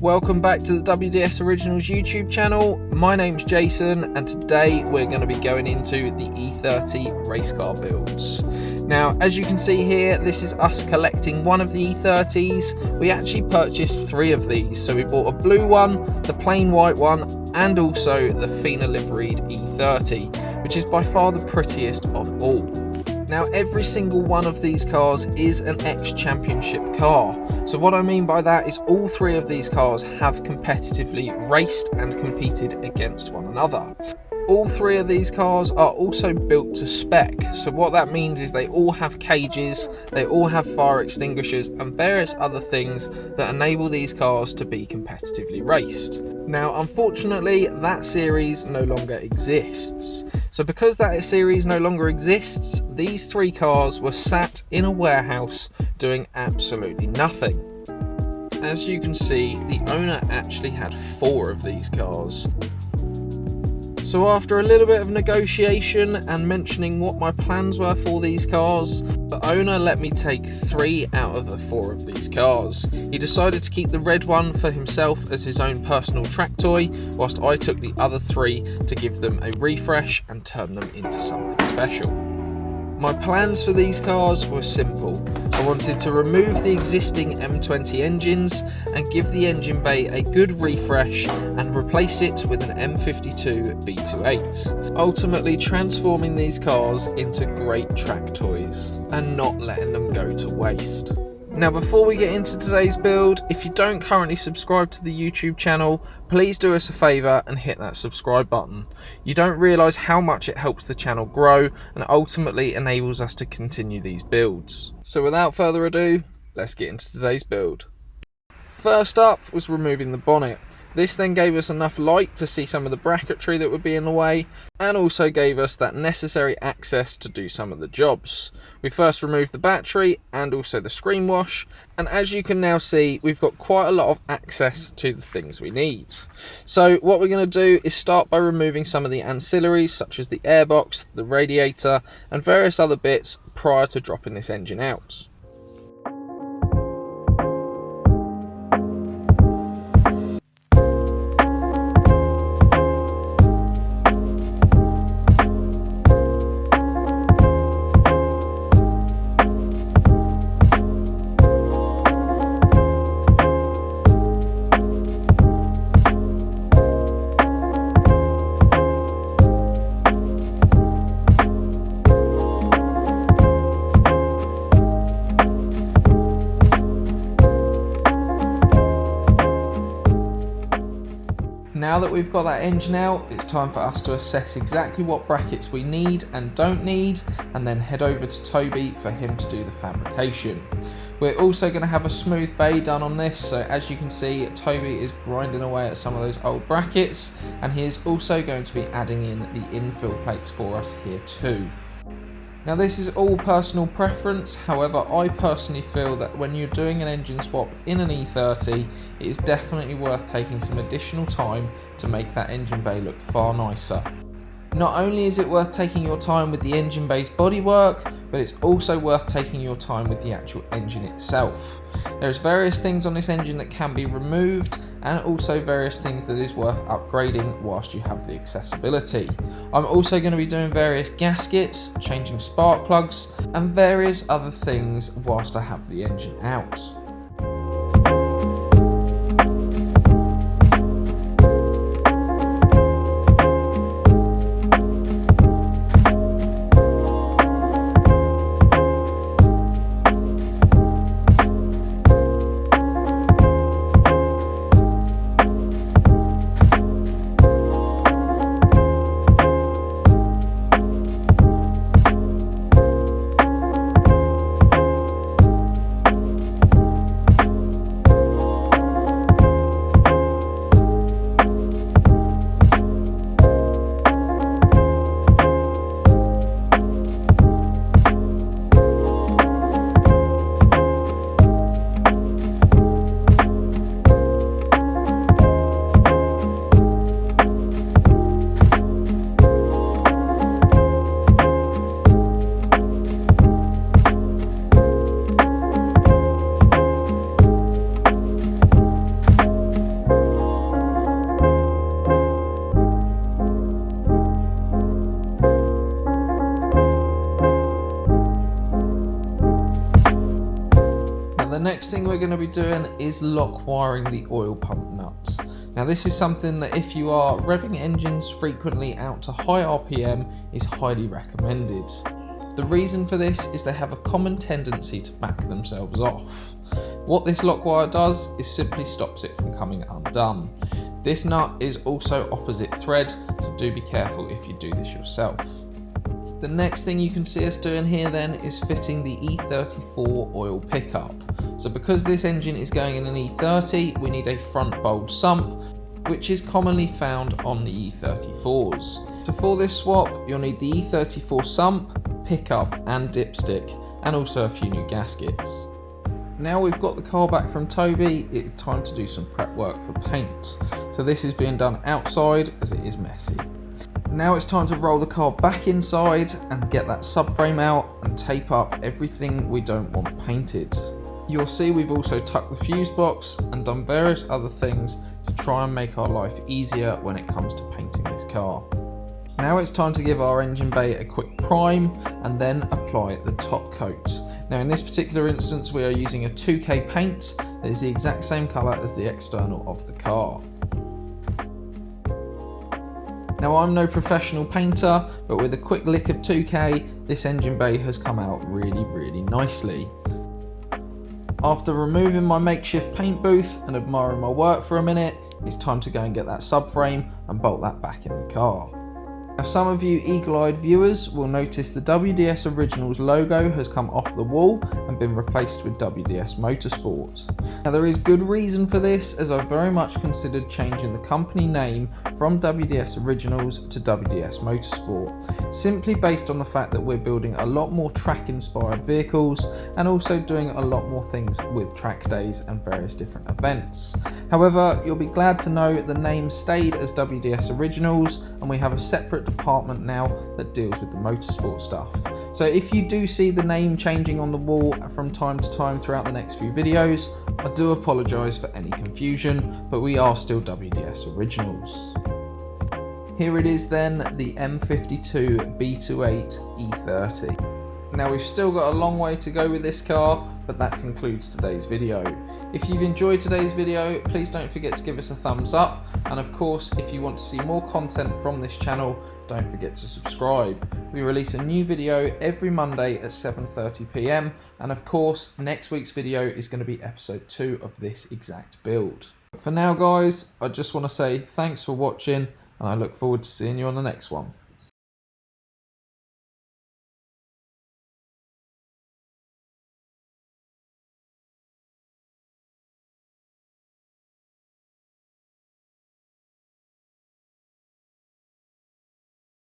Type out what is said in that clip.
Welcome back to the WDS Originals YouTube channel. My name's Jason and today we're going to be going into the E30 race car builds. Now, as you can see here, this is us collecting one of the E30s. We actually purchased 3 of these. So we bought a blue one, the plain white one, and also the Fina liveried E30, which is by far the prettiest of all. Now, every single one of these cars is an ex-championship car. So what I mean by that is all 3 of these cars have competitively raced and competed against one another. All 3 of these cars are also built to spec. So what that means is they all have cages, they all have fire extinguishers and various other things that enable these cars to be competitively raced. Now, unfortunately, that series no longer exists. So because that series no longer exists, these 3 cars were sat in a warehouse doing absolutely nothing. As you can see, the owner actually had 4 of these cars. So after a little bit of negotiation and mentioning what my plans were for these cars, the owner let me take 3 out of the 4 of these cars. He decided to keep the red one for himself as his own personal track toy, whilst I took the other 3 to give them a refresh and turn them into something special. My plans for these cars were simple. I wanted to remove the existing M20 engines and give the engine bay a good refresh and replace it with an M52 B28, ultimately transforming these cars into great track toys and not letting them go to waste. Now, before we get into today's build, if you don't currently subscribe to the YouTube channel, please do us a favour and hit that subscribe button. You don't realise how much it helps the channel grow and ultimately enables us to continue these builds. So without further ado, let's get into today's build. First up was removing the bonnet. This then gave us enough light to see some of the bracketry that would be in the way, and also gave us that necessary access to do some of the jobs. We first removed the battery and also the screen wash, and as you can now see, we've got quite a lot of access to the things we need. So what we're going to do is start by removing some of the ancillaries such as the airbox, the radiator and various other bits prior to dropping this engine out. Now that we've got that engine out, it's time for us to assess exactly what brackets we need and don't need, and then head over to Toby for him to do the fabrication. We're also going to have a smooth bay done on this, so as you can see, Toby is grinding away at some of those old brackets, and he is also going to be adding in the infill plates for us here too. Now, this is all personal preference, however I personally feel that when you're doing an engine swap in an E30, it is definitely worth taking some additional time to make that engine bay look far nicer. Not only is it worth taking your time with the engine bay's bodywork, but it's also worth taking your time with the actual engine itself. There's various things on this engine that can be removed, and also various things that is worth upgrading whilst you have the accessibility. I'm also going to be doing various gaskets, changing spark plugs, and various other things whilst I have the engine out. the next thing we're going to be doing is lock wiring the oil pump nut. Now this is something that if you are revving engines frequently out to high RPM is highly recommended. The reason for this is they have a common tendency to back themselves off. What this lock wire does is simply stops it from coming undone. This nut is also opposite thread, so do be careful if you do this yourself. The next thing you can see us doing here then is fitting the E34 oil pickup. So because this engine is going in an E30, we need a front bulge sump, which is commonly found on the E34s. So for this swap, you'll need the E34 sump, pickup and dipstick, and also a few new gaskets. Now we've got the car back from Toby, it's time to do some prep work for paint. So this is being done outside as it is messy. Now it's time to roll the car back inside and get that subframe out and tape up everything we don't want painted. You'll see we've also tucked the fuse box and done various other things to try and make our life easier when it comes to painting this car. Now it's time to give our engine bay a quick prime and then apply the top coat. Now in this particular instance we are using a 2K paint that is the exact same colour as the external of the car. Now I'm no professional painter, but with a quick lick of 2K, this engine bay has come out really nicely. After removing my makeshift paint booth and admiring my work for a minute, it's time to go and get that subframe and bolt that back in the car. Now some of you eagle-eyed viewers will notice the WDS Originals logo has come off the wall and been replaced with WDS Motorsport. Now there is good reason for this, as I've very much considered changing the company name from WDS Originals to WDS Motorsport, simply based on the fact that we're building a lot more track inspired vehicles and also doing a lot more things with track days and various different events. However, you'll be glad to know the name stayed as WDS Originals and we have a separate department now that deals with the motorsport stuff. So if you do see the name changing on the wall from time to time throughout the next few videos, I do apologise for any confusion, but we are still WDS Originals. Here it is then, the M52 B28 E30. Now we've still got a long way to go with this car, but that concludes today's video. If you've enjoyed today's video, please don't forget to give us a thumbs up, and of course if you want to see more content from this channel, don't forget to subscribe. We release a new video every Monday at 7:30 PM, and of course next week's video is going to be episode 2 of this exact build. But for now guys, I just want to say thanks for watching, and I look forward to seeing you on the next one.